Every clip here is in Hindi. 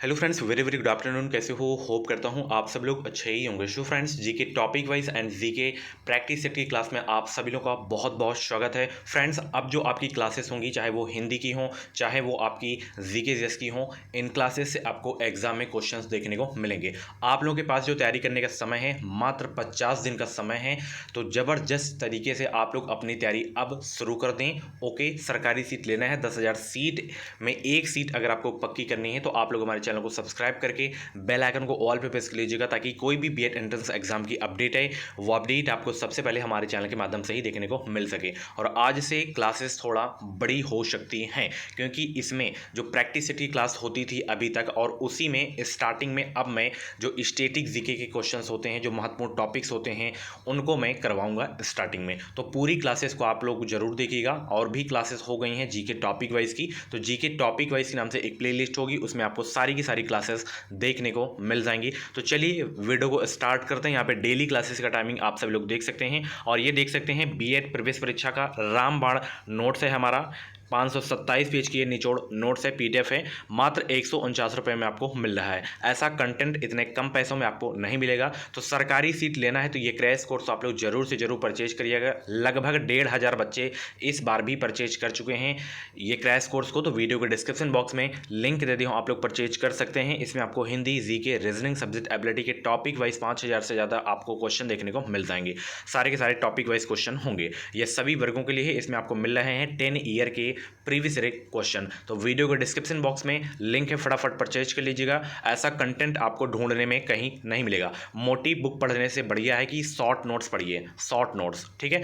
Hello friends, very very good afternoon. कैसे हो? होप करता हूँ आप सब लोग अच्छे ही होंगे। So friends, GK topic wise and GK practice set की क्लास में आप सभी लोगों का बहुत बहुत स्वागत है। फ्रेंड्स, अब जो आपकी क्लासेस होंगी, चाहे वो हिंदी की हों, चाहे वो आपकी जीके जेस की हों, इन क्लासेस से आपको एग्जाम में क्वेश्चंस देखने को मिलेंगे। आप लोगों के पास जो तैयारी करने का समय है, मात्र 50 दिन का समय है। तो ज़बरदस्त तरीके से आप लोग अपनी तैयारी अब शुरू कर दें। ओके, सरकारी सीट लेना है 10,000 सीट में एक सीट अगर आपको पक्की करनी है तो आप लोग हमारे चैनल को सब्सक्राइब करके बेल आइकन को ऑल पे प्रेस कर लीजिएगा, ताकि कोई भी बीएड एंट्रेंस एग्जाम की अपडेट है वो अपडेट आपको सबसे पहले हमारे चैनल के माध्यम से ही देखने को मिल सके। और आज से क्लासेस थोड़ा बड़ी हो सकती हैं, क्योंकि इसमें जो प्रैक्टिस सेट की क्लास होती थी अभी तक, और उसी में स्टार्टिंग में अब मैं जो स्टैटिक जीके के क्वेश्चंस होते हैं, जो महत्वपूर्ण टॉपिक्स होते हैं, उनको मैं करवाऊंगा स्टार्टिंग में। तो पूरी क्लासेस को आप लोग जरूर देखिएगा। और भी क्लासेस हो गई हैं जीके टॉपिक वाइज की, तो जीके टॉपिक वाइज के नाम से एक प्लेलिस्ट होगी, उसमें आपको सारी की सारी क्लासेस देखने को मिल जाएंगी। तो चलिए वीडियो को स्टार्ट करते हैं। यहाँ पे डेली क्लासेस का टाइमिंग आप सभी लोग देख सकते हैं, और ये देख सकते हैं बीएड प्रवेश परीक्षा का रामबाण नोट्स है हमारा। 527 पेज की ये निचोड़ नोट्स है, पीडीएफ है। मात्र 149 रुपये में आपको मिल रहा है। ऐसा कंटेंट इतने कम पैसों में आपको नहीं मिलेगा। तो सरकारी सीट लेना है तो ये क्रैश कोर्स आप लोग जरूर से जरूर परचेज करिएगा। लगभग 1,500 बच्चे इस बार भी परचेज कर चुके हैं ये क्रैश कोर्स को। तो वीडियो के डिस्क्रिप्शन बॉक्स में लिंक दे दी हूँ, आप लोग परचेज कर सकते हैं। इसमें आपको Hindi, GK, reasoning, subject ability के टॉपिक वाइज 5,000 से ज़्यादा आपको क्वेश्चन देखने को मिल जाएंगे। सारे के सारे टॉपिक वाइज क्वेश्चन होंगे। ये सभी वर्गों के लिए है। इसमें आपको मिल रहे हैं 10 ईयर के प्रीवियस ईयर क्वेश्चन। तो वीडियो के डिस्क्रिप्शन बॉक्स में लिंक है, फटाफट परचेज कर लीजिएगा। ऐसा कंटेंट आपको ढूंढने में कहीं नहीं मिलेगा। मोटी बुक पढ़ने से बढ़िया है कि शॉर्ट नोट्स पढ़िए, शॉर्ट नोट्स, ठीक है।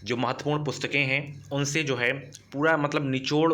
जो महत्वपूर्ण पुस्तकें हैं उनसे जो है पूरा मतलब निचोड़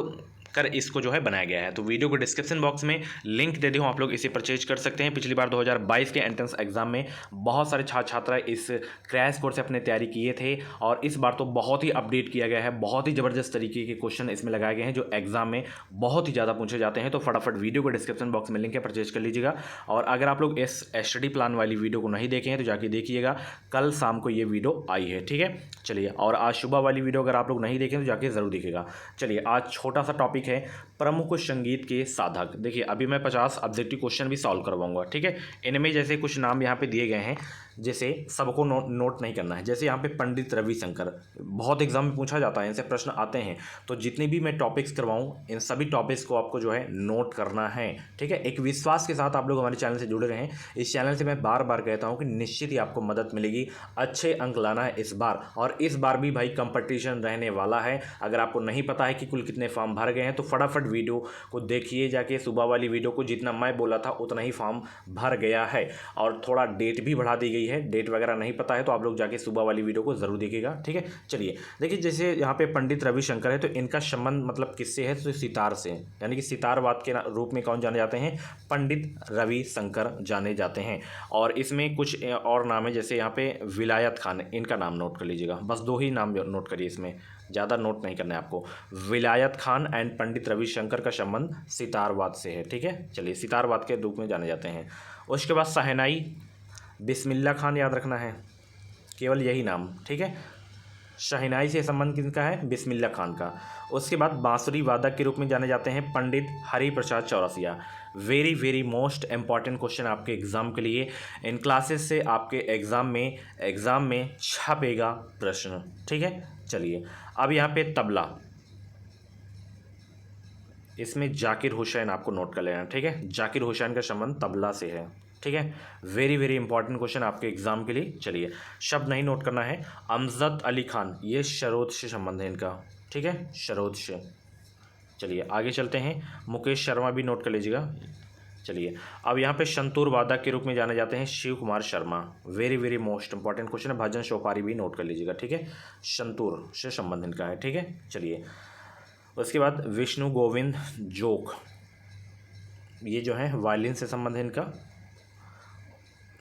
कर इसको जो है बनाया गया है। तो वीडियो को डिस्क्रिप्शन बॉक्स में लिंक दे दी हूँ, आप लोग इसे परचेज कर सकते हैं। पिछली बार 2022 के एंट्रेंस एग्जाम में बहुत सारे छात्र छात्रा इस क्रैश कोर्स से अपने तैयारी किए थे, और इस बार तो बहुत ही अपडेट किया गया है। बहुत ही ज़बरदस्त तरीके के क्वेश्चन इसमें लगाए गए हैं जो एग्जाम में बहुत ही ज़्यादा पूछे जाते हैं। तो फटाफट वीडियो को डिस्क्रिप्शन बॉक्स में लिंक है, परचेज कर लीजिएगा। और अगर आप लोग इस स्टडी प्लान वाली वीडियो को नहीं देखे हैं तो जाके देखिएगा, कल शाम को ये वीडियो आई है, ठीक है। चलिए, और आज सुबह वाली वीडियो अगर आप लोग नहीं देखें तो जाके ज़रूर देखिएगा। चलिए, आज छोटा सा टॉपिक है प्रमुख संगीत के साधक। देखिए, अभी मैं 50 ऑब्जेक्टिव क्वेश्चन भी सॉल्व करवाऊंगा, ठीक है। इनमें जैसे कुछ नाम यहाँ पे दिए गए हैं, जैसे सबको नोट नहीं करना है। जैसे यहाँ पे पंडित रविशंकर, बहुत एग्जाम में पूछा जाता है, इनसे प्रश्न आते हैं। तो जितने भी मैं टॉपिक्स करवाऊँ, इन सभी टॉपिक्स को आपको जो है नोट करना है, ठीक है। एक विश्वास के साथ आप लोग हमारे चैनल से जुड़े रहें। इस चैनल से मैं बार बार कहता हूँ कि निश्चित ही आपको मदद मिलेगी। अच्छे अंक लाना है इस बार, और इस बार भी भाई कंपटीशन रहने वाला है। अगर आपको नहीं पता है कि कुल कितने फॉर्म भर गए हैं तो फटाफट वीडियो को देखिए जाके। सुबह वाली वीडियो को जितना मैं बोला था उतना ही फॉर्म भर गया है, और थोड़ा डेट भी बढ़ा दी गई है। डेट वगैरह नहीं पता है तो आप लोग जाके सुबह वाली वीडियो को जरूर देखिएगा, ठीक है। चलिए देखिए, जैसे यहाँ पे पंडित रविशंकर है तो इनका संबंध मतलब किससे है? तो सितार से, यानी कि सितारवाद के रूप में कौन जाने जाते हैं? पंडित रविशंकर जाने जाते हैं। और इसमें कुछ और नाम है, जैसे यहाँ पे विलायत खान, इनका नाम नोट कर लीजिएगा। बस 2 ही नाम नोट करिए, इसमें ज़्यादा नोट नहीं करना है आपको। विलायत खान एंड पंडित रविशंकर का संबंध सितारवाद से है, ठीक है। चलिए, सितारवाद के रूप में जाने जाते हैं। उसके बाद शहनाई बिस्मिल्लाह खान याद रखना है, केवल यही नाम, ठीक है। शहनाई से संबंध किसका है? बिस्मिल्लाह खान का। उसके बाद बांसुरी वादक के रूप में जाने जाते हैं Pandit Hariprasad Chaurasia. Very very most important question आपके एग्जाम के लिए। इन क्लासेस से आपके एग्जाम में छपेगा प्रश्न, ठीक है। चलिए, अब यहाँ पे तबला, इसमें जाकिर हुसैन आपको नोट कर लेना, ठीक है। जाकिर हुसैन का संबंध तबला से है, ठीक है। वेरी वेरी इंपॉर्टेंट क्वेश्चन आपके एग्जाम के लिए। चलिए, शब्द नहीं नोट करना है। अमजद अली खान, ये शरोद से संबंध है इनका, ठीक है, शरोद से। चलिए आगे चलते हैं। मुकेश शर्मा भी नोट कर लीजिएगा। चलिए, अब यहाँ पे संतूर वादक के रूप में जाने जाते हैं Shiv Kumar Sharma. Very very most important question है। भजन सोपारी भी नोट कर लीजिएगा, ठीक है। संतूर से संबंध इनका है, ठीक है। चलिए, उसके बाद विष्णु गोविंद जोग, ये जो है वायलिन से संबंध है इनका।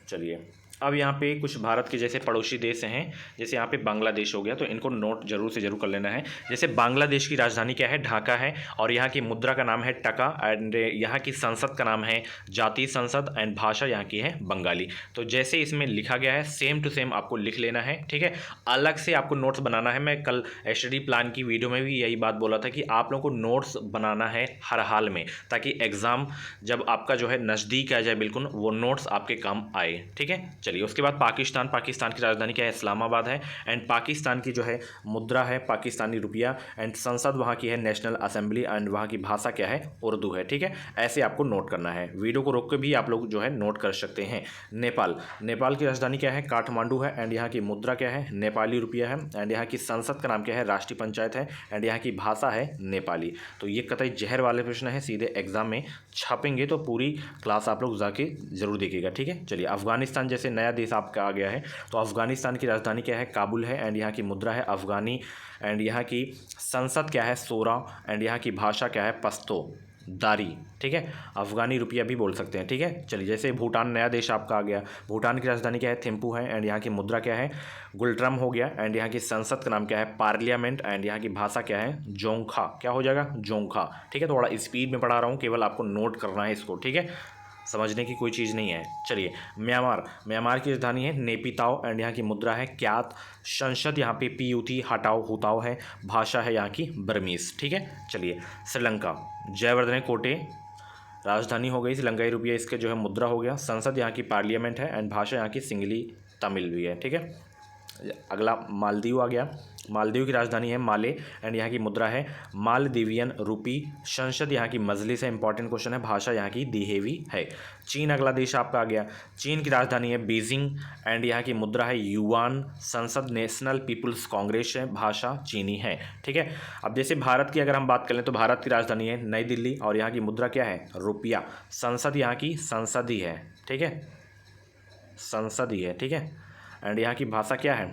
चलिए, अब यहाँ पे कुछ भारत के जैसे पड़ोसी देश हैं, जैसे यहाँ पे बांग्लादेश हो गया, तो इनको नोट जरूर से जरूर कर लेना है। जैसे बांग्लादेश की राजधानी क्या है, ढाका है, और यहाँ की मुद्रा का नाम है टका, एंड यहाँ की संसद का नाम है जातीय संसद, एंड भाषा यहाँ की है बंगाली। तो जैसे इसमें लिखा गया है सेम टू सेम आपको लिख लेना है, ठीक है। अलग से आपको नोट्स बनाना है। मैं कल स्टडी प्लान की वीडियो में भी यही बात बोला था कि आप लोगों को नोट्स बनाना है हर हाल में, ताकि एग्जाम जब आपका जो है नज़दीक आ जाए बिल्कुल, वो नोट्स आपके काम आए, ठीक है। चलिए, उसके बाद पाकिस्तान की राजधानी क्या है, इस्लामाबाद है, एंड पाकिस्तान की जो है मुद्रा है पाकिस्तानी रुपया, एंड संसद वहाँ की है नेशनल असेंबली, एंड वहाँ की भाषा क्या है, उर्दू है, ठीक है। ऐसे आपको नोट करना है। वीडियो को रोक के भी आप लोग जो है नोट कर सकते हैं। नेपाल की राजधानी क्या है, काठमांडू है, एंड यहाँ की मुद्रा क्या है, नेपाली रुपया है, एंड यहाँ की संसद का नाम क्या है, राष्ट्रीय पंचायत है, एंड यहाँ की भाषा है नेपाली। तो ये कतई जहर वाले प्रश्न है, सीधे एग्जाम में छापेंगे, तो पूरी क्लास आप लोग जाके जरूर देखिएगा, ठीक है। चलिए, अफगानिस्तान जैसे नया देश आपका आ गया है, तो अफगानिस्तान की राजधानी क्या है, काबुल है, एंड यहाँ की मुद्रा है अफगानी, एंड यहाँ की संसद क्या है, सोरा, एंड यहाँ की भाषा क्या है, पश्तो दारी, ठीक है। अफगानी रुपया भी बोल सकते हैं, ठीक है। चलिए, जैसे भूटान नया देश आपका आ गया, भूटान की राजधानी क्या है, थिम्पू है, एंड यहाँ की मुद्रा क्या है, गुलट्रम हो गया, एंड यहाँ की संसद का नाम क्या है, पार्लियामेंट, एंड यहाँ की भाषा क्या है, जोंखा। क्या हो जाएगा, जोंखा, ठीक है। थोड़ा स्पीड में पढ़ा रहा हूँ, केवल आपको नोट करना है इसको, ठीक है, समझने की कोई चीज़ नहीं है। चलिए, म्यांमार की राजधानी है नेपिताओ, एंड यहाँ की मुद्रा है क्यात, संसद यहाँ पे पीयूथी हटाओ हुताओ है, भाषा है यहाँ की बर्मीज, ठीक है। चलिए, श्रीलंका जयवर्धने कोटे राजधानी हो गई, श्रीलंकाई रुपया इसके जो है मुद्रा हो गया, संसद यहाँ की पार्लियामेंट है, एंड भाषा यहाँ की सिंगली तमिल भी है, ठीक है। अगला मालदीव आ गया, मालदीव की राजधानी है माले, एंड यहाँ की मुद्रा है मालदीवियन रूपी, संसद यहाँ की मजलिस है, इंपॉर्टेंट क्वेश्चन है, भाषा यहाँ की दिहेवी है। चीन अगला देश आपका आ गया, चीन की राजधानी है बीजिंग, एंड यहाँ की मुद्रा है युआन, संसद नेशनल पीपुल्स कांग्रेस है, भाषा चीनी है, ठीक है। अब जैसे भारत की अगर हम बात करें, तो भारत की राजधानी है नई दिल्ली, और यहाँ की मुद्रा क्या है, रुपया, संसद यहाँ की संसदी है, ठीक है, संसदी है, ठीक है, एंड यहाँ की भाषा क्या है,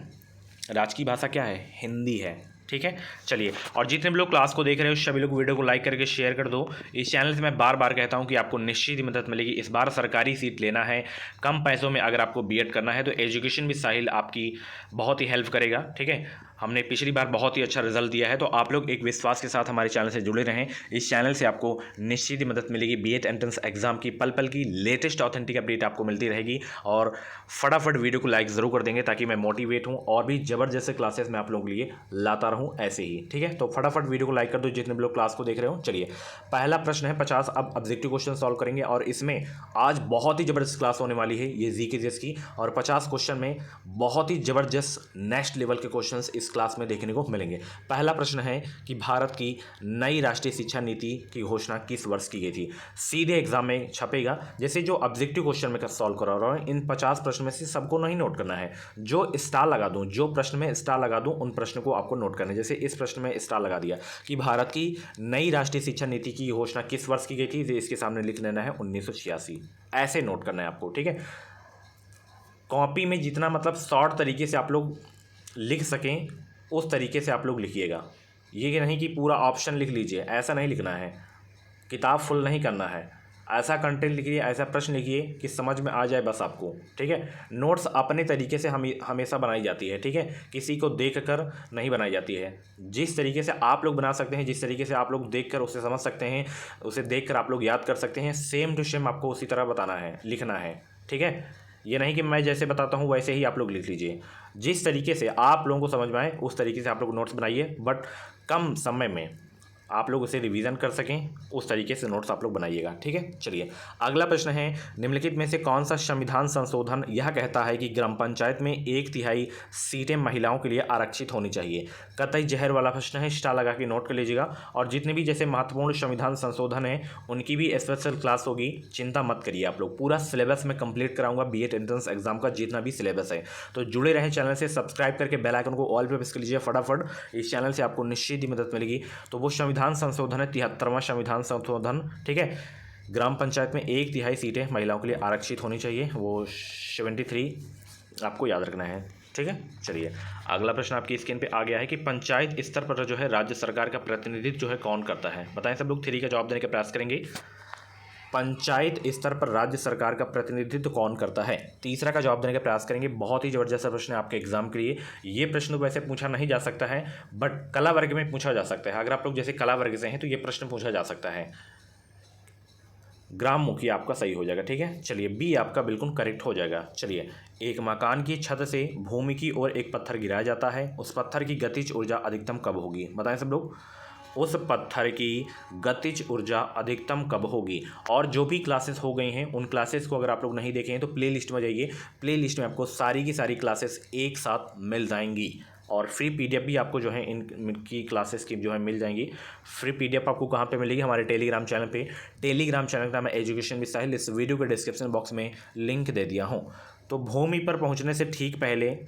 राजकीय भाषा क्या है, हिंदी है, ठीक है। चलिए, और जितने भी लोग क्लास को देख रहे हो सभी लोग वीडियो को लाइक करके शेयर कर दो। इस चैनल से मैं बार बार कहता हूं कि आपको निश्चित ही मदद मिलेगी। इस बार सरकारी सीट लेना है कम पैसों में, अगर आपको बीएड करना है, तो एजुकेशन विद साहिल आपकी बहुत ही हेल्प करेगा, ठीक है। हमने पिछली बार बहुत ही अच्छा रिजल्ट दिया है, तो आप लोग एक विश्वास के साथ हमारे चैनल से जुड़े रहें। इस चैनल से आपको निश्चित ही मदद मिलेगी। बीएड एंट्रेंस एग्जाम की पल पल की लेटेस्ट ऑथेंटिक अपडेट आपको मिलती रहेगी, और फटाफट वीडियो को लाइक ज़रूर कर देंगे, ताकि मैं मोटिवेट हूँ और भी ज़बरदस्त क्लासेस मैं आप लोगों के लिए लाता रहूँ ऐसे ही, ठीक है। तो फटाफट वीडियो को लाइक कर दो जितने भी लोग क्लास को देख रहे हो। चलिए, पहला प्रश्न है 50 अब ऑब्जेक्टिव क्वेश्चन सॉल्व करेंगे, और इसमें आज बहुत ही ज़बरदस्त क्लास होने वाली है ये जीके जीएस की, और 50 क्वेश्चन में बहुत ही ज़बरदस्त नेक्स्ट लेवल के क्वेश्चन इस क्लास में देखने को मिलेंगे। पहला प्रश्न है कि भारत की नई राष्ट्रीय शिक्षा नीति की घोषणा किस वर्ष की गई थी। सीधे एग्जाम में छपेगा। जैसे जो ऑब्जेक्टिव क्वेश्चन में सॉल्व करा रहा हूं, इन 50 प्रश्न में से सबको नहीं नोट करना है। जो स्टार लगा दूं, जो प्रश्न में स्टार लगा दूं, उन प्रश्न को आपको नोट करना है। जैसे इस प्रश्न में स्टार लगा दिया कि भारत की नई राष्ट्रीय शिक्षा नीति की घोषणा किस वर्ष की गई थी, इसके सामने लिख लेना है 1986। ऐसे नोट करना है आपको, ठीक है। कॉपी में जितना मतलब शॉर्ट तरीके से आप लोग लिख सकें उस तरीके से आप लोग लिखिएगा। ये नहीं कि पूरा ऑप्शन लिख लीजिए, ऐसा नहीं लिखना है। किताब फुल नहीं करना है। ऐसा कंटेंट लिखिए, ऐसा प्रश्न लिखिए कि समझ में आ जाए बस आपको, ठीक है। नोट्स अपने तरीके से हमेशा बनाई जाती है, ठीक है, किसी को देख कर नहीं बनाई जाती है। जिस तरीके से आप लोग बना सकते हैं, जिस तरीके से आप लोग देख कर उसे समझ सकते हैं, उसे देख कर आप लोग याद कर सकते हैं, सेम टू सेम आपको उसी तरह बताना है, लिखना है, ठीक है। ये नहीं कि मैं जैसे बताता हूँ वैसे ही आप लोग लिख लीजिए। जिस तरीके से आप लोगों को समझ में आए उस तरीके से आप लोग नोट्स बनाइए, बट कम समय में आप लोग उसे रिवीजन कर सकें उस तरीके से नोट्स आप लोग बनाइएगा, ठीक है। चलिए, अगला प्रश्न है, निम्नलिखित में से कौन सा संविधान संशोधन यह कहता है कि ग्राम पंचायत में 1/3 सीटें महिलाओं के लिए आरक्षित होनी चाहिए। कतई जहर वाला प्रश्न है, स्टार लगा के नोट कर लीजिएगा। और जितने भी जैसे महत्वपूर्ण संविधान संशोधन है उनकी भी स्पेशल क्लास होगी, चिंता मत करिए आप लोग। पूरा सिलेबस में कंप्लीट कराऊंगा बीएड एंट्रेंस एग्जाम का जितना भी सिलेबस है। तो जुड़े रहें चैनल से, सब्सक्राइब करके बेल आइकन को ऑल पे प्रेस कर लीजिए फटाफट। इस चैनल से आपको निश्चित ही मदद मिलेगी। तो वो संविधान संशोधन है 73वां संविधान संशोधन, ठीक है। ग्राम पंचायत में 1/3 सीटें महिलाओं के लिए आरक्षित होनी चाहिए, वो 73 आपको याद रखना है, ठीक है। चलिए, अगला प्रश्न आपकी स्क्रीन पे आ गया है कि पंचायत स्तर पर जो है राज्य सरकार का प्रतिनिधित्व जो है कौन करता है। बताएं सब लोग, 3 का जवाब देने का प्रयास करेंगे। पंचायत स्तर पर राज्य सरकार का प्रतिनिधित्व कौन करता है? तीसरा का जवाब देने का प्रयास करेंगे। बहुत ही जबरदस्त प्रश्न है आपके एग्जाम के लिए। ये प्रश्न वैसे पूछा नहीं जा सकता है, बट कला वर्ग में पूछा जा सकता है। अगर आप लोग जैसे कला वर्ग से हैं तो ये प्रश्न पूछा जा सकता है। ग्राम मुखी आपका सही हो जाएगा, ठीक है। चलिए बी आपका बिल्कुल करेक्ट हो जाएगा। चलिए, एक मकान की छत से भूमि की ओर एक पत्थर गिराया जाता है, उस पत्थर की गतिज ऊर्जा अधिकतम कब होगी? बताएं सब लोग, उस पत्थर की गतिज ऊर्जा अधिकतम कब होगी? और जो भी क्लासेस हो गई हैं उन क्लासेस को अगर आप लोग नहीं देखे हैं तो प्ले लिस्ट में जाइए। प्ले लिस्ट में आपको सारी की सारी क्लासेस एक साथ मिल जाएंगी और फ्री पीडीएफ भी आपको जो है इनकी क्लासेस की जो है मिल जाएंगी। फ्री पीडीएफ आपको कहाँ पे मिलेगी? हमारे टेलीग्राम चैनल पे। टेलीग्राम चैनल का नाम है एजुकेशन विद साहिल। इस वीडियो के डिस्क्रिप्शन बॉक्स में लिंक दे दिया हूँ। तो भूमि पर पहुँचने से ठीक पहले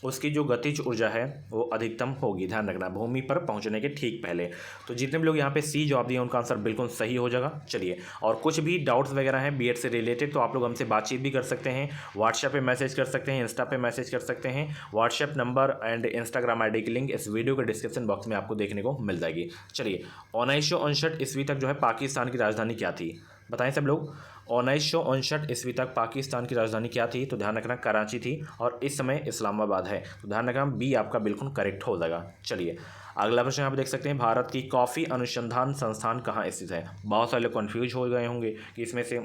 उसकी जो गतिज ऊर्जा है वो अधिकतम होगी, ध्यान रखना, भूमि पर पहुंचने के ठीक पहले। तो जितने भी लोग यहाँ पे सी जवाब दिए उनका आंसर बिल्कुल सही हो जाएगा। चलिए, और कुछ भी डाउट्स वगैरह हैं बीएड से रिलेटेड तो आप लोग हमसे बातचीत भी कर सकते हैं। व्हाट्सएप पे मैसेज कर सकते हैं, इंस्टा पे मैसेज कर सकते हैं। WhatsApp number and Instagram ID की लिंक इस वीडियो के डिस्क्रिप्शन बॉक्स में आपको देखने को मिल जाएगी। चलिए, 1959 ईस्वी तक जो है पाकिस्तान की राजधानी क्या थी? बताएं सब लोग, 1959 ईस्वी तक पाकिस्तान की राजधानी क्या थी? तो ध्यान रखना कराची थी और इस समय इस्लामाबाद है। तो ध्यान रखना बी आपका बिल्कुल करेक्ट हो जाएगा। चलिए, अगला प्रश्न यहाँ पे देख सकते हैं, भारत की कॉफ़ी अनुसंधान संस्थान कहाँ स्थित है? बहुत सारे लोग कन्फ्यूज हो गए होंगे कि इसमें से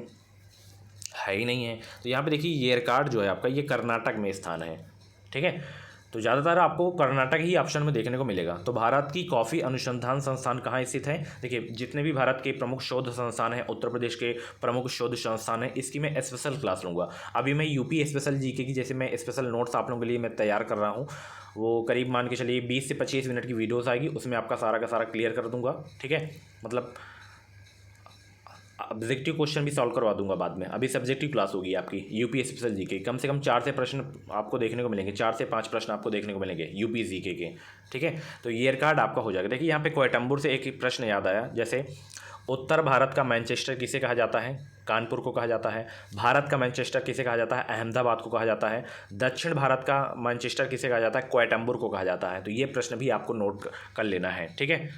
है ही नहीं है। तो यहाँ पे देखिए येरकाड जो है आपका ये कर्नाटक में स्थान है, ठीक है। तो ज़्यादातर आपको कर्नाटक ही ऑप्शन में देखने को मिलेगा। तो भारत की कॉफ़ी अनुसंधान संस्थान कहाँ स्थित है? देखिए, जितने भी भारत के प्रमुख शोध संस्थान हैं, उत्तर प्रदेश के प्रमुख शोध संस्थान हैं, इसकी मैं स्पेशल क्लास लूँगा। अभी मैं यूपी स्पेशल जीके की जैसे मैं स्पेशल नोट्स आप लोगों के लिए मैं तैयार कर रहा हूँ, वो करीब मान के चलिए 20 से 25 मिनट की वीडियोज़ आएगी, उसमें आपका सारा का सारा क्लियर कर दूँगा, ठीक है। मतलब ऑब्जेक्टिव क्वेश्चन भी सॉल्व करवा दूंगा बाद में। अभी सब्जेक्टिव क्लास होगी आपकी यूपी स्पेशल जीके, कम से कम 4 से प्रश्न आपको देखने को मिलेंगे, 4 से 5 प्रश्न आपको देखने को मिलेंगे यूपी जीके के, ठीक है। तो ईयर कार्ड आपका हो जाएगा। देखिए यहाँ पे कोयटम्बूर से एक प्रश्न याद आया, जैसे उत्तर भारत का मैनचेस्टर किसे कहा जाता है? कानपुर को कहा जाता है। भारत का मैनचेस्टर किसे कहा जाता है? अहमदाबाद को कहा जाता है। दक्षिण भारत का मैनचेस्टर किसे कहा जाता है? कोयटम्बूर को कहा जाता है। तो ये प्रश्न भी आपको नोट कर लेना है, ठीक है।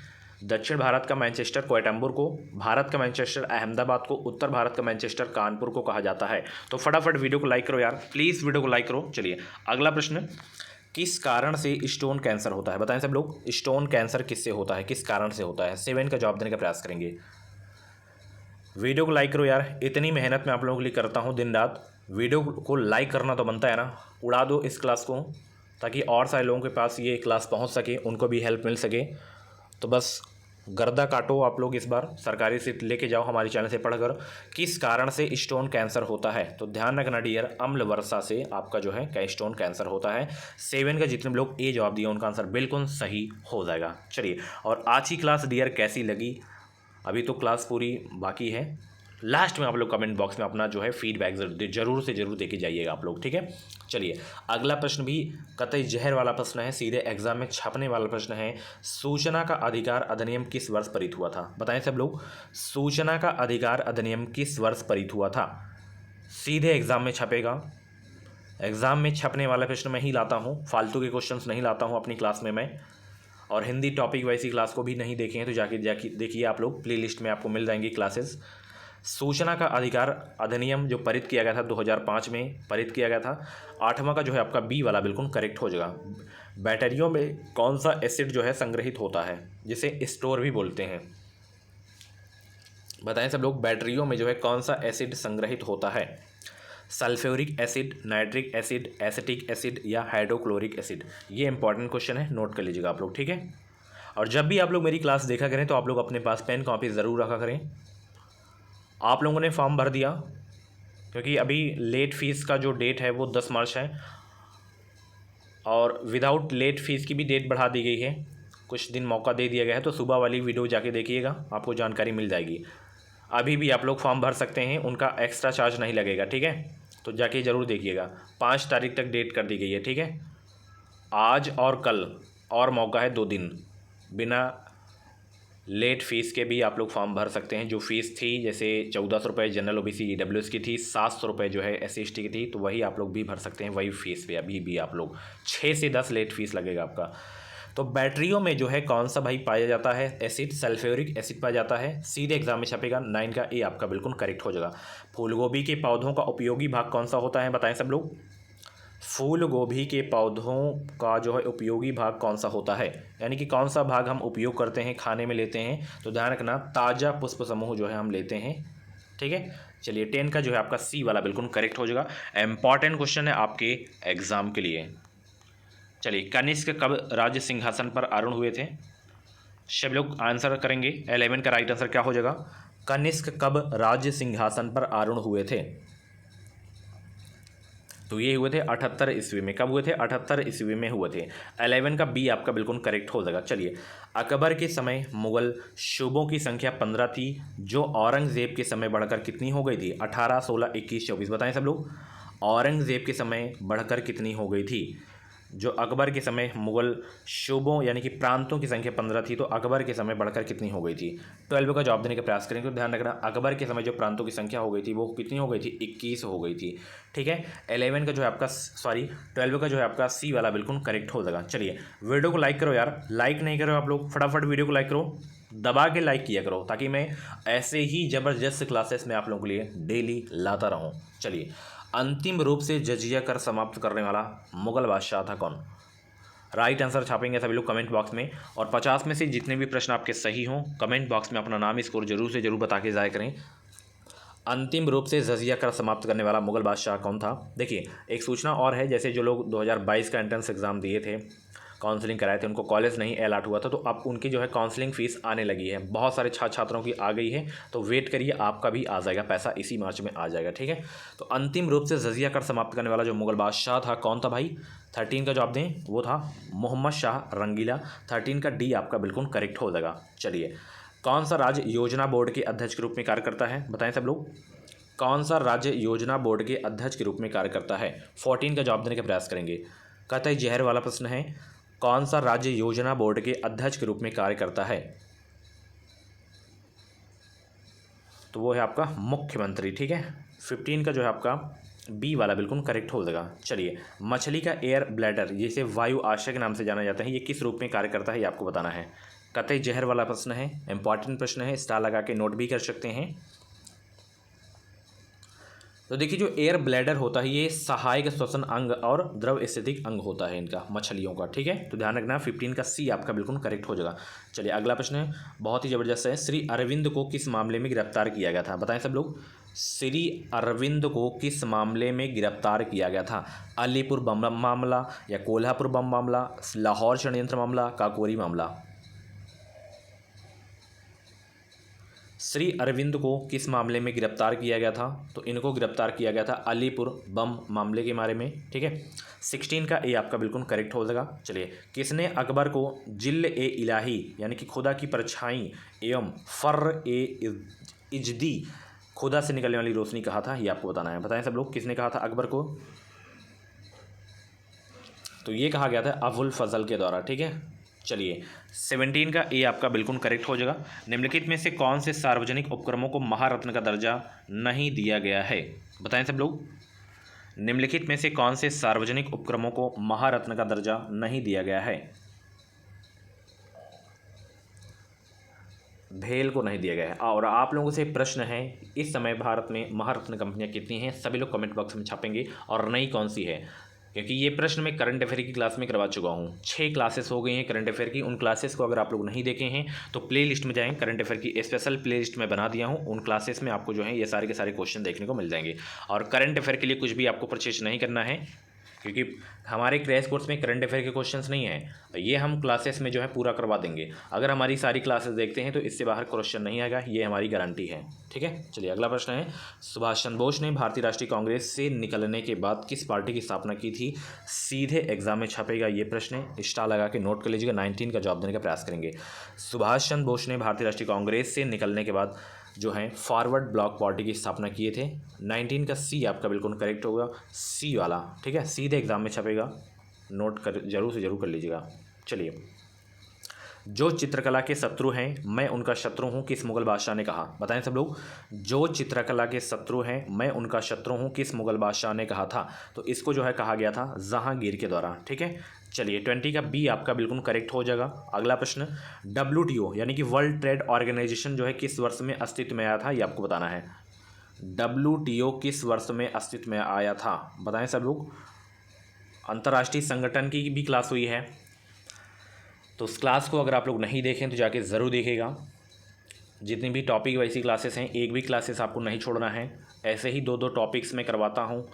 दक्षिण भारत का मैनचेस्टर कोयटम्बूर को, भारत का मैनचेस्टर अहमदाबाद को, उत्तर भारत का मैनचेस्टर कानपुर को कहा जाता है। तो फटाफट वीडियो को लाइक करो यार, प्लीज़ वीडियो को लाइक करो। चलिए, अगला प्रश्न, किस कारण से स्टोन कैंसर होता है? बताएं सब लोग, स्टोन कैंसर किससे होता है, किस कारण से होता है? 7 का जवाब देने का प्रयास करेंगे। वीडियो को लाइक करो यार, इतनी मेहनत मैं आप लोगों के लिए करता हूँ दिन रात। वीडियो को लाइक करना तो बनता है ना, उड़ा दो इस क्लास को ताकि और सारे लोगों के पास ये क्लास पहुँच सके, उनको भी हेल्प मिल सके। तो बस गर्दा काटो आप लोग, इस बार सरकारी सीट लेके जाओ हमारे चैनल से पढ़कर। किस कारण से स्टोन कैंसर होता है? तो ध्यान रखना डियर, अम्ल वर्षा से आपका जो है स्टोन कैंसर होता है। 7 का जितने लोग ए जवाब दिए उनका आंसर बिल्कुल सही हो जाएगा। चलिए, और आज की क्लास डियर कैसी लगी? अभी तो क्लास पूरी बाकी है, लास्ट में आप लोग कमेंट बॉक्स में अपना जो है फीडबैक जरूर से जरूर देके जाइएगा आप लोग, ठीक है। चलिए, अगला प्रश्न भी कतई जहर वाला प्रश्न है, सीधे एग्जाम में छपने वाला प्रश्न है। सूचना का अधिकार अधिनियम किस वर्ष पारित हुआ था? बताएं सब लोग, सूचना का अधिकार अधिनियम किस वर्ष पारित हुआ था? सीधे एग्जाम में छपेगा। एग्जाम में छपने वाला प्रश्न मैं ही लाता हूँ, फालतू के क्वेश्चन नहीं लाता हूँ अपनी क्लास में मैं। और हिंदी टॉपिक वैसी क्लास को भी नहीं देखे हैं तो जाके देखिए आप लोग, प्ले लिस्ट में आपको मिल जाएंगी क्लासेस। सूचना का अधिकार अधिनियम जो पारित किया गया था 2005 में पारित किया गया था। 8वां का जो है आपका बी वाला बिल्कुल करेक्ट हो जाएगा। बैटरियों में कौन सा एसिड जो है संग्रहित होता है, जिसे स्टोर भी बोलते हैं? बताएं सब लोग, बैटरियों में जो है कौन सा एसिड संग्रहित होता है? Sulphuric acid, nitric acid, acetic acid या हाइड्रोक्लोरिक एसिड? ये इंपॉर्टेंट क्वेश्चन है, नोट कर लीजिएगा आप लोग, ठीक है। और जब भी आप लोग मेरी क्लास देखा करें तो आप लोग अपने पास पेन कॉपी ज़रूर रखा करें। आप लोगों ने फॉर्म भर दिया, क्योंकि अभी लेट फीस का जो डेट है वो 10 मार्च है और विदाउट लेट फीस की भी डेट बढ़ा दी गई है, कुछ दिन मौका दे दिया गया है। तो सुबह वाली वीडियो जाके देखिएगा, आपको जानकारी मिल जाएगी। अभी भी आप लोग फॉर्म भर सकते हैं, उनका एक्स्ट्रा चार्ज नहीं लगेगा, ठीक है। तो जाके ज़रूर देखिएगा। 5 तारीख तक डेट कर दी गई है, ठीक है। आज और कल और मौका है 2 दिन, बिना लेट फ़ीस के भी आप लोग फॉर्म भर सकते हैं। जो फ़ीस थी जैसे 1400 रुपये जनरल ओबीसी ईडब्ल्यूएस की थी, 700 रुपये जो है SC ST की थी, तो वही आप लोग भी भर सकते हैं, वही फ़ीस पे अभी भी आप लोग 6 से 10 लेट फ़ीस लगेगा आपका। तो बैटरियों में जो है कौन सा भाई पाया जाता है एसिड, सल्फ्यूरिक एसिड पाया जाता है। सीधे एग्जाम में छपेगा 9 का ए आपका बिल्कुल करेक्ट हो जाएगा। फूल गोभी के पौधों का उपयोगी भाग कौन सा होता है, बताएं सब लोग। फूल गोभी के पौधों का जो है उपयोगी भाग कौन सा होता है, यानी कि कौन सा भाग हम उपयोग करते हैं, खाने में लेते हैं, तो ध्यान रखना ताज़ा पुष्प समूह जो है हम लेते हैं। ठीक है, चलिए 10 का जो है आपका सी वाला बिल्कुल करेक्ट हो जाएगा। इंपॉर्टेंट क्वेश्चन है आपके एग्जाम के लिए। चलिए, कनिष्क कब राज्य सिंहासन पर आरूढ़ हुए थे, सब लोग आंसर करेंगे। 11 का राइट आंसर क्या हो जाएगा, कनिष्क कब राज्य सिंहासन पर आरूढ़ हुए थे, तो ये हुए थे 78 ईस्वी में। कब हुए थे, 78 ईस्वी में हुए थे। 11 का बी आपका बिल्कुल करेक्ट हो जाएगा। चलिए, अकबर के समय मुगल सूबों की संख्या 15 थी, जो औरंगजेब के समय बढ़कर कितनी हो गई थी, 18, 16, 21, 24, बताएं सब लोग। औरंगजेब के समय बढ़कर कितनी हो गई थी, जो अकबर के समय मुगल सूबों यानी कि प्रांतों की संख्या 15 थी, तो अकबर के समय बढ़कर कितनी हो गई थी। 12 का जवाब देने का प्रयास करेंगे, तो ध्यान रखना अकबर के समय जो प्रांतों की संख्या हो गई थी वो कितनी हो गई थी, 21 हो गई थी। ठीक है, 11 का जो है आपका 12 का जो है आपका सी वाला बिल्कुल करेक्ट हो जाएगा। चलिए, वीडियो को लाइक करो यार, लाइक नहीं करो आप लोग, फटाफट वीडियो को लाइक करो, दबा के लाइक किया करो, ताकि मैं ऐसे ही ज़बरदस्त क्लासेस में आप लोगों के लिए डेली लाता रहूँ। चलिए, अंतिम रूप से जजिया कर समाप्त करने वाला मुगल बादशाह था कौन। राइट आंसर छापेंगे सभी लोग कमेंट बॉक्स में, और 50 में से जितने भी प्रश्न आपके सही हों कमेंट बॉक्स में अपना नाम स्कोर जरूर से जरूर बता के जाया करें। अंतिम रूप से जजिया कर समाप्त करने वाला मुगल बादशाह कौन था। देखिए, एक सूचना और है, जैसे जो लोग 2022 का एंट्रेंस एग्ज़ाम दिए थे, काउंसलिंग कराए थे, उनको कॉलेज नहीं अलॉट हुआ था, तो अब उनकी जो है काउंसलिंग फ़ीस आने लगी है। बहुत सारे छात्रों की आ गई है, तो वेट करिए, आपका भी आ जाएगा, पैसा इसी मार्च में आ जाएगा। ठीक है, तो अंतिम रूप से जजिया कर समाप्त करने वाला जो मुगल बादशाह था कौन था भाई। 13 का जवाब दें, वो था मोहम्मद शाह रंगीला। 13 का डी आपका बिल्कुल करेक्ट हो जाएगा। चलिए, कौन सा राज्य योजना बोर्ड के अध्यक्ष के रूप में कार्य करता है, बताएं सब लोग। कौन सा राज्य योजना बोर्ड के अध्यक्ष के रूप में कार्य करता है, 14 का जवाब देने का प्रयास करेंगे। कतई जहर वाला प्रश्न है, कौन सा राज्य योजना बोर्ड के अध्यक्ष के रूप में कार्य करता है, तो वो है आपका मुख्यमंत्री। ठीक है, 15 का जो है आपका बी वाला बिल्कुल करेक्ट हो जाएगा। चलिए, मछली का एयर ब्लैडर, जिसे वायु आशय के नाम से जाना जाता है, ये किस रूप में कार्य करता है, ये आपको बताना है। कतई जहर वाला प्रश्न है, इंपॉर्टेंट प्रश्न है, स्टार लगा के नोट भी कर सकते हैं। तो देखिए, जो एयर ब्लैडर होता है ये सहायक श्वसन अंग और द्रव स्थितिक अंग होता है इनका, मछलियों का। ठीक है, तो ध्यान रखना 15 का सी आपका बिल्कुल करेक्ट हो जाएगा। चलिए, अगला प्रश्न है, बहुत ही जबरदस्त है। श्री अरविंद को किस मामले में गिरफ्तार किया गया था, बताएं सब लोग। श्री अरविंद को किस मामले में गिरफ्तार किया गया था, अलीपुर बम मामला, या कोल्हापुर बम मामला, लाहौर षड्यंत्र मामला, काकोरी मामला। श्री अरविंद को किस मामले में गिरफ्तार किया गया था, तो इनको गिरफ्तार किया गया था अलीपुर बम मामले के बारे में। ठीक है, 16 का ए आपका बिल्कुल करेक्ट हो जाएगा। चलिए, किसने अकबर को जिल ए इलाही यानी कि खुदा की परछाई एवं फर्र ए इजदी खुदा से निकलने वाली रोशनी कहा था, ये आपको बताना है। बताएं सब लोग, किसने कहा था अकबर को, तो ये कहा गया था अबुल फजल के द्वारा। ठीक है, चलिए, 17 का ए आपका बिल्कुल करेक्ट हो जाएगा। निम्नलिखित में से कौन से सार्वजनिक उपक्रमों को महारत्न का दर्जा नहीं दिया गया है, बताएं सब लोग। निम्नलिखित में से कौन से सार्वजनिक उपक्रमों को महारत्न का दर्जा नहीं दिया गया है, भेल को नहीं दिया गया है। और आप लोगों से प्रश्न है, इस समय भारत में महारत्न कंपनियां कितनी हैं, सभी लोग कमेंट बॉक्स में छापेंगे, और नई कौन सी है, क्योंकि ये प्रश्न मैं करंट अफेयर की क्लास में करवा चुका हूँ। 6 क्लासेस हो गई हैं करंट अफेयर की। उन क्लासेस को अगर आप लोग नहीं देखे हैं तो प्ले लिस्ट में जाएँ, करंट अफेयर की स्पेशल प्ले लिस्ट में बना दिया हूँ। उन क्लासेस में आपको जो है ये सारे के सारे क्वेश्चन देखने को मिल जाएंगे। और करंट अफेयर के लिए कुछ भी आपको परचेज नहीं करना है, क्योंकि हमारे क्रैश कोर्स में करंट अफेयर के क्वेश्चंस नहीं हैं, ये हम क्लासेस में जो है पूरा करवा देंगे। अगर हमारी सारी क्लासेस देखते हैं तो इससे बाहर क्वेश्चन नहीं आएगा, ये हमारी गारंटी है। ठीक है, चलिए, अगला प्रश्न है, सुभाष चंद्र बोस ने भारतीय राष्ट्रीय कांग्रेस से निकलने के बाद किस पार्टी की स्थापना की थी, सीधे एग्जाम में छपेगा ये प्रश्न, स्टार लगा के नोट कर लीजिएगा। 19 का जवाब देने का प्रयास करेंगे। सुभाष चंद्र बोस ने भारतीय राष्ट्रीय कांग्रेस से निकलने के बाद जो है फॉरवर्ड ब्लॉक पार्टी की स्थापना किए थे। 19 का सी आपका बिल्कुल करेक्ट होगा, सी वाला। ठीक है, सीधे एग्जाम में छपेगा, नोट कर जरूर से जरूर कर लीजिएगा। चलिए, जो चित्रकला के शत्रु हैं मैं उनका शत्रु हूँ, किस मुगल बादशाह ने कहा, बताएं सब लोग। जो चित्रकला के शत्रु हैं मैं उनका शत्रु हूँ, किस मुगल बादशाह ने कहा था, तो इसको जो है कहा गया था जहांगीर के द्वारा। ठीक है, चलिए 20 का बी आपका बिल्कुल करेक्ट हो जाएगा। अगला प्रश्न, WTO यानी कि वर्ल्ड ट्रेड ऑर्गेनाइजेशन जो है किस वर्ष में अस्तित्व में आया था, ये आपको बताना है। WTO किस वर्ष में अस्तित्व में आया था, बताएं सब लोग। अंतर्राष्ट्रीय संगठन की भी क्लास हुई है, तो उस क्लास को अगर आप लोग नहीं देखें तो जाके ज़रूर देखेगा। जितनी भी टॉपिक वैसी क्लासेस हैं, एक भी क्लासेस आपको नहीं छोड़ना है। ऐसे ही 2-2 टॉपिक्स में करवाता हूँ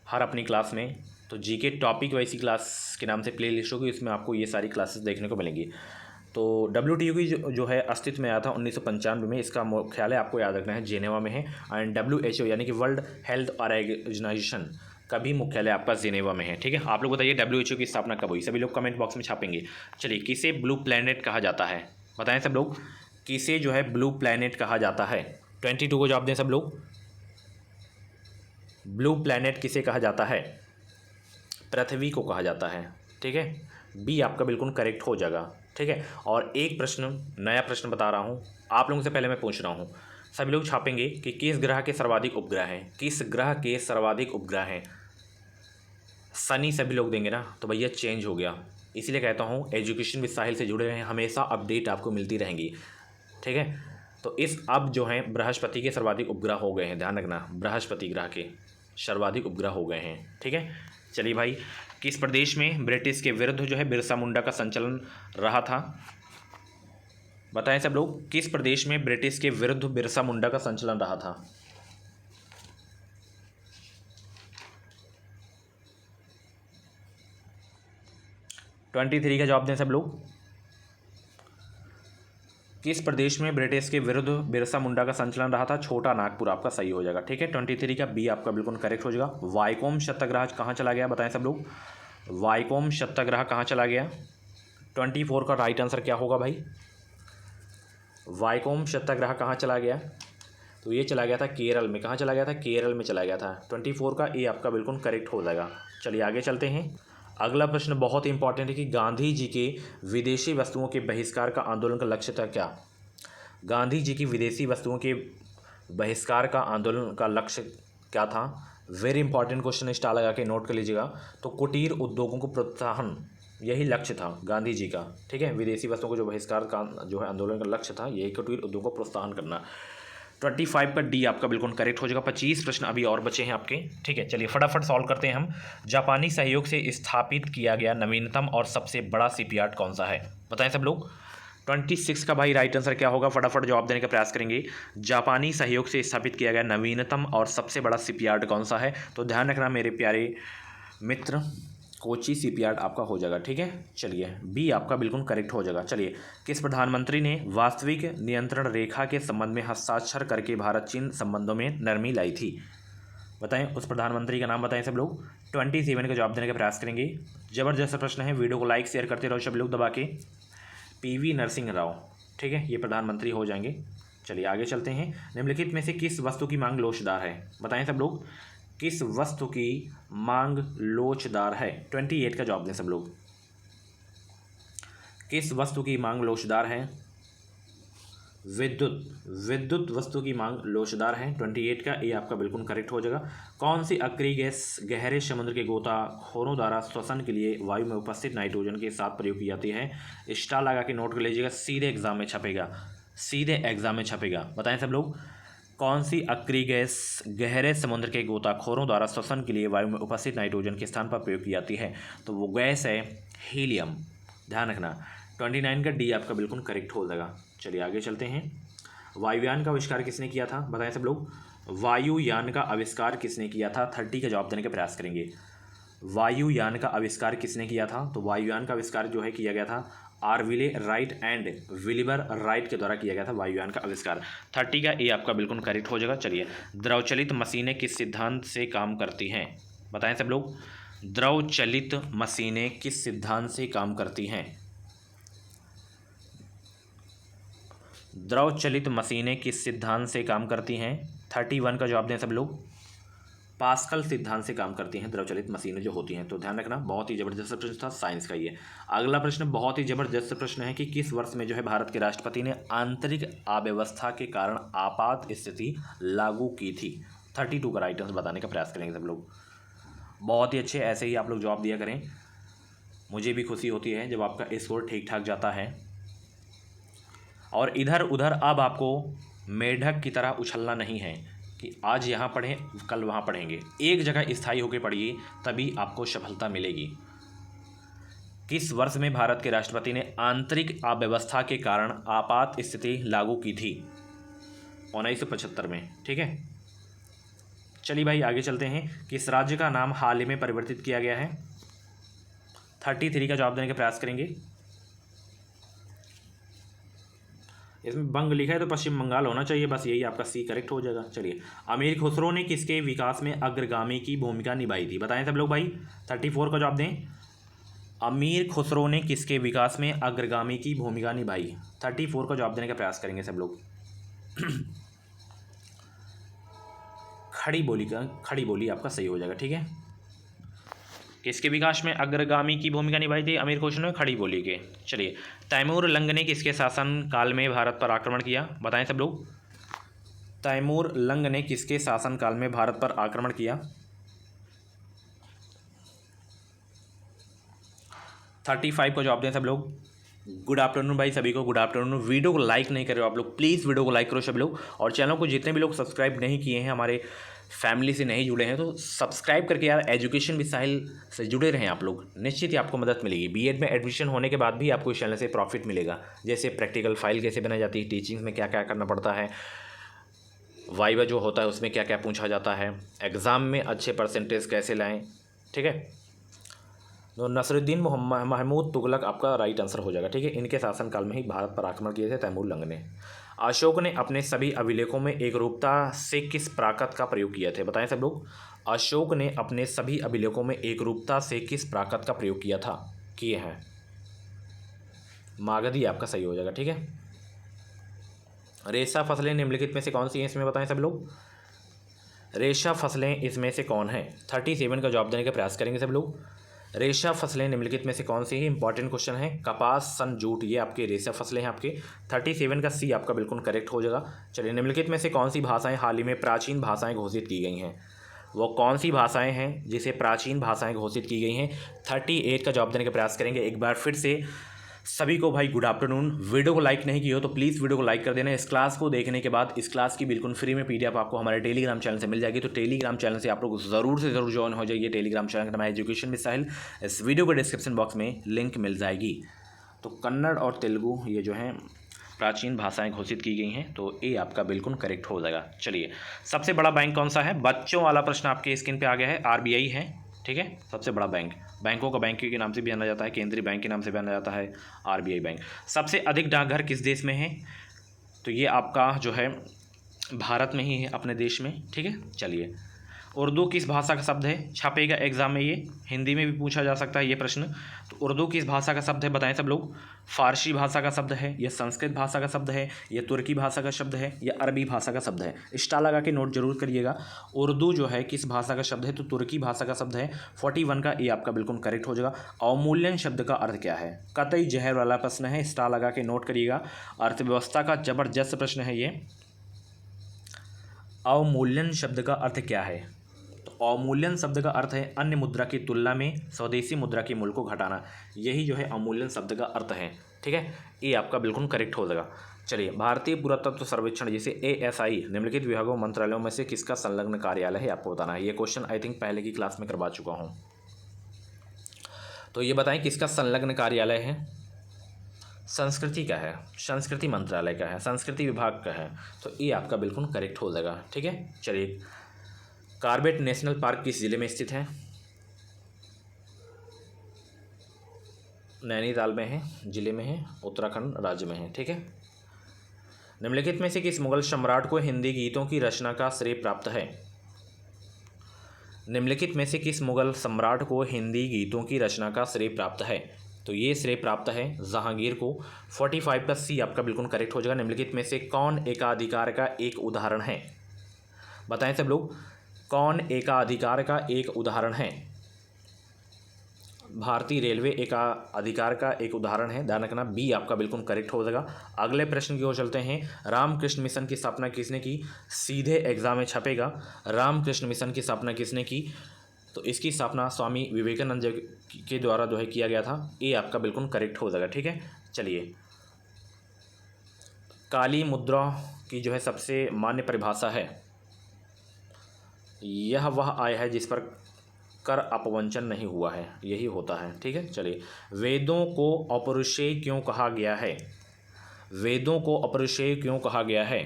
हर अपनी क्लास में। तो जीके टॉपिक वैसी क्लास के नाम से प्ले लिस्ट होगी, इसमें आपको ये सारी क्लासेस देखने को मिलेंगी। तो WTO की जो है अस्तित्व में आया था 1995 में। इसका मुख्यालय आपको याद रखना है जेनेवा में है। एंड WHO यानी कि वर्ल्ड हेल्थ ऑर्गेनाइजेशन का भी मुख्यालय आपका जेनेवा में है। ठीक है, आप लोग बताइए WHO की स्थापना कब हुई, सभी लोग कमेंट बॉक्स में छापेंगे। चलिए, किसे ब्लू प्लैनेट कहा जाता है, बताएं सब लोग। किसे जो है ब्लू प्लैनेट कहा जाता है, 22 को जवाब दें सब लोग। ब्लू प्लैनेट किसे कहा जाता है, पृथ्वी को कहा जाता है। ठीक है, बी आपका बिल्कुल करेक्ट हो जाएगा। ठीक है, और एक प्रश्न, नया प्रश्न बता रहा हूँ आप लोगों से, पहले मैं पूछ रहा हूँ, सभी लोग छापेंगे कि किस ग्रह के सर्वाधिक उपग्रह हैं, किस ग्रह के सर्वाधिक उपग्रह हैं। शनि सभी लोग देंगे ना, तो भैया चेंज हो गया। इसीलिए कहता हूँ एजुकेशन विद साहिल से जुड़े रहें, हमेशा अपडेट आपको मिलती रहेंगी। ठीक है, तो इस अब जो हैं बृहस्पति के सर्वाधिक उपग्रह हो गए हैं, ध्यान रखना, बृहस्पति ग्रह के सर्वाधिक उपग्रह हो गए हैं। ठीक है, चलिए भाई, किस प्रदेश में ब्रिटिश के विरुद्ध जो है बिरसा मुंडा का संचलन रहा था, बताएं सब लोग। किस प्रदेश में ब्रिटिश के विरुद्ध बिरसा मुंडा का संचलन रहा था। ट्वेंटी 23 का जवाब दें सब लोग। किस प्रदेश में ब्रिटिश के विरुद्ध बिरसा मुंडा का संचलन रहा था, छोटा नागपुर आपका सही हो जाएगा। ठीक है, 23 का बी आपका बिल्कुल करेक्ट हो जाएगा। वाइकोम सत्याग्रह कहाँ चला गया, बताएं सब लोग। वाइकोम सत्याग्रह कहाँ चला गया, 24 का राइट आंसर क्या होगा भाई। वाइकोम सत्याग्रह कहाँ चला गया, तो ये चला गया था केरल में। कहाँ चला गया था, केरल में चला गया था। 24 का ए आपका बिल्कुल करेक्ट हो जाएगा। चलिए आगे चलते हैं। अगला प्रश्न बहुत इंपॉर्टेंट है कि गांधी जी के विदेशी वस्तुओं के बहिष्कार का आंदोलन का लक्ष्य था क्या। गांधी जी की विदेशी वस्तुओं के बहिष्कार का आंदोलन का लक्ष्य क्या था। वेरी इंपॉर्टेंट क्वेश्चन, स्टार लगा के नोट कर लीजिएगा। तो कुटीर उद्योगों को प्रोत्साहन, यही लक्ष्य था गांधी जी का। ठीक है, विदेशी वस्तुओं को जो बहिष्कार का जो है आंदोलन का लक्ष्य था, यही कुटीर उद्योगों को प्रोत्साहन करना। 25 का डी आपका बिल्कुल करेक्ट हो जाएगा। 25 प्रश्न अभी और बचे हैं आपके। ठीक है, चलिए फटाफट सॉल्व करते हैं हम। जापानी सहयोग से स्थापित किया गया नवीनतम और सबसे बड़ा शिपयार्ड कौन सा है, बताएं सब लोग। 26 का भाई राइट आंसर क्या होगा, फटाफट जवाब देने का प्रयास करेंगे। जापानी सहयोग से स्थापित किया गया नवीनतम और सबसे बड़ा शिपयार्ड कौन सा है, तो ध्यान रखना मेरे प्यारे मित्र, कोची शिपयार्ड आपका हो जाएगा। ठीक है, चलिए बी आपका बिल्कुल करेक्ट हो जाएगा। चलिए, किस प्रधानमंत्री ने वास्तविक नियंत्रण रेखा के संबंध में हस्ताक्षर करके भारत चीन संबंधों में नरमी लाई थी, बताएं उस प्रधानमंत्री का नाम, बताएं सब लोग। 27 का जवाब देने का प्रयास करेंगे। जबरदस्त प्रश्न है, वीडियो को लाइक शेयर करते रहो सब लोग दबा के। PV नरसिंह राव, ठीक है, ये प्रधानमंत्री हो जाएंगे। चलिए आगे चलते हैं। निम्नलिखित में से किस वस्तु की मांग लोचदार है, बताएं सब लोग। किस वस्तु की मांग लोचदार है, 28 का जवाब दें सब लोग। किस वस्तु की मांग लोचदार है, विद्युत वस्तु की मांग लोचदार है। 28 का ए आपका बिल्कुल करेक्ट हो जाएगा। कौन सी अक्रिय गैस गहरे समुद्र के गोताखोरों द्वारा श्वसन के लिए वायु में उपस्थित नाइट्रोजन के साथ प्रयोग की जाती है, स्टार लगा के नोट कर लीजिएगा, सीधे एग्जाम में छपेगा, सीधे एग्जाम में छपेगा। बताएं सब लोग, कौन सी अक्रिय गैस गहरे समुद्र के गोताखोरों द्वारा श्वसन के लिए वायु में उपस्थित नाइट्रोजन के स्थान पर प्रयोग की जाती है, तो वो गैस है हीलियम, ध्यान रखना। 29 का डी आपका बिल्कुल करेक्ट हो जाएगा। चलिए आगे चलते हैं। वायुयान का आविष्कार किसने किया था, बताएं सब लोग। वायुयान का आविष्कार किसने किया था, 30 का जवाब देने का प्रयास करेंगे। वायुयान का आविष्कार किसने किया था, तो वायुयान का आविष्कार जो है किया गया था आर्विले राइट एंड विलिबर राइट के द्वारा किया गया था वायुयान का आविष्कार। 30 का ए आपका बिल्कुल करेक्ट हो जाएगा। चलिए, द्रवचलित मशीनें किस सिद्धांत से काम करती हैं, बताएं सब लोग। द्रवचलित मशीनें किस सिद्धांत से काम करती हैं, द्रवचलित मशीनें किस सिद्धांत से काम करती हैं। 31 का जवाब दें सब लोग। पास्कल सिद्धांत से काम करती हैं द्रवचलित मशीनें जो होती हैं, तो ध्यान रखना, बहुत ही जबरदस्त प्रश्न था साइंस का ये। अगला प्रश्न बहुत ही जबरदस्त प्रश्न है कि किस वर्ष में जो है भारत के राष्ट्रपति ने आंतरिक अव्यवस्था के कारण आपात स्थिति लागू की थी। 32 का राइट आंसर बताने का प्रयास करेंगे सब लोग। बहुत ही अच्छे, ऐसे ही आप लोग जवाब दिया करें। मुझे भी खुशी होती है जब आपका स्कोर ठीक ठाक जाता है। और इधर उधर अब आपको मेढक की तरह उछलना नहीं है कि आज यहाँ पढ़ें कल वहाँ पढ़ेंगे। एक जगह स्थायी होकर पढ़िए, तभी आपको सफलता मिलेगी। किस वर्ष में भारत के राष्ट्रपति ने आंतरिक अव्यवस्था के कारण आपात स्थिति लागू की थी? 1975 में। ठीक है, चलिए भाई आगे चलते हैं। किस राज्य का नाम हाल ही में परिवर्तित किया गया है? 33 का जवाब देने का प्रयास करेंगे। इसमें बंग लिखा है तो पश्चिम बंगाल होना चाहिए, बस यही आपका सी करेक्ट हो जाएगा। चलिए, अमीर खुसरो ने किसके विकास में अग्रगामी की भूमिका निभाई थी? बताएं सब लोग भाई, 34 का जवाब दें। अमीर खुसरो ने किसके विकास में अग्रगामी की भूमिका निभाई? 34 का जवाब देने का प्रयास करेंगे सब लोग। खड़ी बोली आपका सही हो जाएगा। ठीक है, किसके विकास में अग्रगामी की भूमिका निभाई थी? अमीर खुसरो ने खड़ी बोली के। चलिए, तैमूर लंग ने किसके शासन काल में भारत पर आक्रमण किया? बताएं सब लोग। तैमूर लंग ने किसके शासन काल में भारत पर आक्रमण किया? 35 को जवाब दें सब लोग। गुड आफ्टरनून भाई सभी को, गुड आफ्टरनून। वीडियो को लाइक नहीं कर रहे हो आप लोग, प्लीज़ वीडियो को लाइक करो सब लोग। और चैनल को जितने भी लोग सब्सक्राइब नहीं किए हैं, हमारे फैमिली से नहीं जुड़े हैं, तो सब्सक्राइब करके यार एजुकेशन विद साहिल से जुड़े रहें आप लोग। निश्चित ही आपको मदद मिलेगी। बीएड में एडमिशन होने के बाद भी आपको इस चैनल से प्रॉफिट मिलेगा, जैसे प्रैक्टिकल फाइल कैसे बनाई जाती है, टीचिंग में क्या क्या करना पड़ता है, वाइवा जो होता है उसमें क्या क्या पूछा जाता है, एग्ज़ाम में अच्छे परसेंटेज कैसे लाएँ। ठीक है, तो नसरुद्दीन महमूद तुगलक आपका राइट आंसर हो जाएगा। ठीक है, इनके शासनकाल में ही भारत पर आक्रमण किए थे तैमूर लंग ने। अशोक ने अपने सभी अभिलेखों में एकरूपता से किस प्राकृत का प्रयोग किया था? बताएं सब लोग। अशोक ने अपने सभी अभिलेखों में एकरूपता से किस प्राकृत का प्रयोग किए हैं? मागधी आपका सही हो जाएगा। ठीक है, रेशा फसलें निम्नलिखित में से कौन सी हैं? इसमें बताएं सब लोग। रेशा फसलें इसमें से कौन है? 37 का जवाब देने का प्रयास करेंगे सब लोग। रेशा फसलें निम्नलिखित में से कौन सी है? इंपॉर्टेंट क्वेश्चन है। कपास, सन, जूट, ये आपके रेशा फसलें हैं आपके। 37 का सी आपका बिल्कुल करेक्ट हो जाएगा। चलिए, निम्नलिखित में से कौन सी भाषाएं हाल ही में प्राचीन भाषाएं घोषित की गई हैं? वो कौन सी भाषाएं हैं जिसे प्राचीन भाषाएं घोषित की गई हैं? 38 का जवाब देने का प्रयास करेंगे। एक बार फिर से सभी को भाई गुड आफ्टरनून। वीडियो को लाइक नहीं किया हो तो प्लीज़ वीडियो को लाइक कर देना। इस क्लास को देखने के बाद इस क्लास की बिल्कुल फ्री में पीडीएफ आपको हमारे टेलीग्राम चैनल से मिल जाएगी, तो टेलीग्राम चैनल से आप लोग ज़रूर से ज़रूर ज्वाइन हो जाइए। टेलीग्राम चैनल का नाम है एजुकेशन विद साहिल। इस वीडियो के डिस्क्रिप्शन बॉक्स में लिंक मिल जाएगी। तो कन्नड़ और तेलुगु ये जो हैं प्राचीन भाषाएं घोषित की गई हैं, तो ये आपका बिल्कुल करेक्ट हो जाएगा। चलिए, सबसे बड़ा बैंक कौन सा है? बच्चों वाला प्रश्न आपके स्क्रीन पे आ गया है। आरबीआई है। ठीक है, सबसे बड़ा बैंक। बैंकों का बैंक के नाम से भी जाना जाता है, केंद्रीय बैंक के नाम से भी जाना जाता है आरबीआई बैंक। सबसे अधिक डाकघर किस देश में है? तो ये आपका जो है भारत में ही है, अपने देश में। ठीक है, चलिए, उर्दू किस भाषा का शब्द है? छपेगा एग्जाम में, ये हिंदी में भी पूछा जा सकता है ये प्रश्न। तो उर्दू किस भाषा का शब्द है? बताएं सब लोग। फारसी भाषा का शब्द है, या संस्कृत भाषा का शब्द है, या तुर्की भाषा का शब्द है, या अरबी भाषा का शब्द है? स्टार लगा के नोट जरूर करिएगा। उर्दू जो है किस भाषा का शब्द है? तो तुर्की भाषा का शब्द है। 41 का ये आपका बिल्कुल करेक्ट हो जाएगा। अवमूल्यन शब्द का अर्थ क्या है? कतई जहर वाला प्रश्न है, स्टार लगा के नोट करिएगा। अर्थव्यवस्था का जबरदस्त प्रश्न है ये। अवमूल्यन शब्द का अर्थ क्या है? अवमूल्यन शब्द का अर्थ है अन्य मुद्रा की तुलना में स्वदेशी मुद्रा के मूल्य को घटाना। यही जो है अवमूल्यन शब्द का अर्थ है। ठीक है, ये आपका बिल्कुल करेक्ट हो जाएगा। चलिए, भारतीय पुरातत्व सर्वेक्षण जिसे ASI निम्नलिखित विभागों मंत्रालयों में से किसका संलग्न कार्यालय है? आपको बताना है। ये क्वेश्चन आई थिंक पहले की क्लास में करवा चुका हूँ। तो ये बताएं किसका संलग्न कार्यालय है? संस्कृति का है, संस्कृति मंत्रालय का है, संस्कृति विभाग का है। तो ये आपका बिल्कुल करेक्ट हो जाएगा। ठीक है, चलिए, कॉर्बेट नेशनल पार्क किस जिले में स्थित है? नैनीताल में है, जिले में है, उत्तराखंड राज्य में है। ठीक है, निम्नलिखित में से किस मुगल सम्राट को हिंदी गीतों की रचना का श्रेय प्राप्त है? निम्नलिखित में से किस मुगल सम्राट को हिंदी गीतों की रचना का श्रेय प्राप्त है? तो ये श्रेय प्राप्त है जहांगीर को। 45 का सी आपका बिल्कुल करेक्ट हो जाएगा। निम्नलिखित में से कौन एकाधिकार का एक उदाहरण है? बताएं सब लोग, कौन एकाधिकार का एक उदाहरण है? भारतीय रेलवे एकाधिकार का एक उदाहरण है। ध्यान रखना, बी आपका बिल्कुल करेक्ट हो जाएगा। अगले प्रश्न की ओर चलते हैं। रामकृष्ण मिशन की स्थापना किसने की? सीधे एग्जाम में छपेगा। रामकृष्ण मिशन की स्थापना किसने की? तो इसकी स्थापना स्वामी विवेकानंद के द्वारा जो है किया गया था। ये आपका बिल्कुल करेक्ट हो जाएगा। ठीक है, चलिए। काली मुद्रा की जो है सबसे मान्य परिभाषा है, यह वह आय है जिस पर कर अपवंचन नहीं हुआ है, यही होता है। ठीक है, चलिए। वेदों को अपौरुषेय क्यों कहा गया है? वेदों को अपौरुषेय क्यों कहा गया है?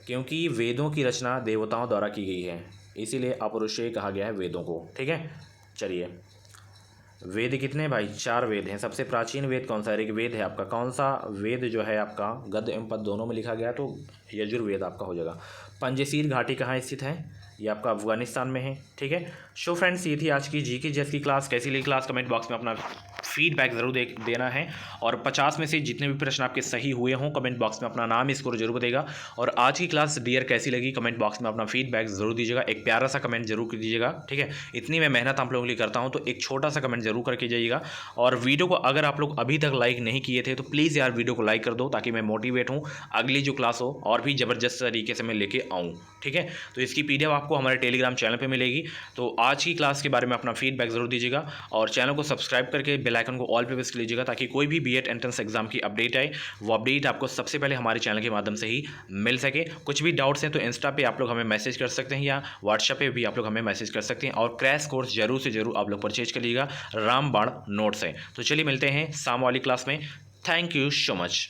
क्योंकि वेदों की रचना देवताओं द्वारा की गई है, इसीलिए अपौरुषेय कहा गया है वेदों को। ठीक है, चलिए। वेद कितने भाई? 4 वेद हैं। सबसे प्राचीन वेद कौन सा है? ऋग्वेद है आपका। कौन सा वेद जो है आपका गद्य एवं पद्य दोनों में लिखा गया, तो यजुर्वेद आपका हो जाएगा। पंजशील घाटी कहाँ स्थित है? ये आपका अफगानिस्तान में है। ठीक है, सो फ्रेंड्स ये थी आज की जीके जीएस की क्लास। कैसी लगी क्लास? कमेंट बॉक्स में अपना फीडबैक ज़रूर देना है। और 50 में से जितने भी प्रश्न आपके सही हुए हों, कमेंट बॉक्स में अपना नाम स्कोर जरूर देगा। और आज की क्लास डियर कैसी लगी? कमेंट बॉक्स में अपना फीडबैक जरूर दीजिएगा। एक प्यारा सा कमेंट जरूर कर दीजिएगा। ठीक है, इतनी मैं मेहनत आप लोगों के लिए करता हूँ, तो एक छोटा सा कमेंट जरूर करके जाइएगा। और वीडियो को अगर आप लोग अभी तक लाइक नहीं किए थे तो प्लीज़ यार वीडियो को लाइक कर दो, ताकि मैं मोटिवेट हूँ अगली जो क्लास हो और भी ज़बरदस्त तरीके से मैं लेके आऊँ। ठीक है, तो इसकी PDF आपको हमारे टेलीग्राम चैनल पे मिलेगी। तो आज की क्लास के बारे में अपना फीडबैक ज़रूर दीजिएगा और चैनल को सब्सक्राइब करके बेल आइकन को ऑल पे प्रेस कर लीजिएगा, ताकि कोई भी बीएड एंट्रेंस एग्जाम की अपडेट आए वो अपडेट आपको सबसे पहले हमारे चैनल के माध्यम से ही मिल सके। कुछ भी डाउट्स हैं तो इंस्टा पे आप लोग हमें मैसेज कर सकते हैं या व्हाट्सएप पे भी आप लोग हमें मैसेज कर सकते हैं। और क्रैश कोर्स जरूर से जरूर आप लोग परचेज कर लीजिएगा, रामबाण नोट्स है। तो चलिए मिलते हैं शाम वाली क्लास में। Thank you so much.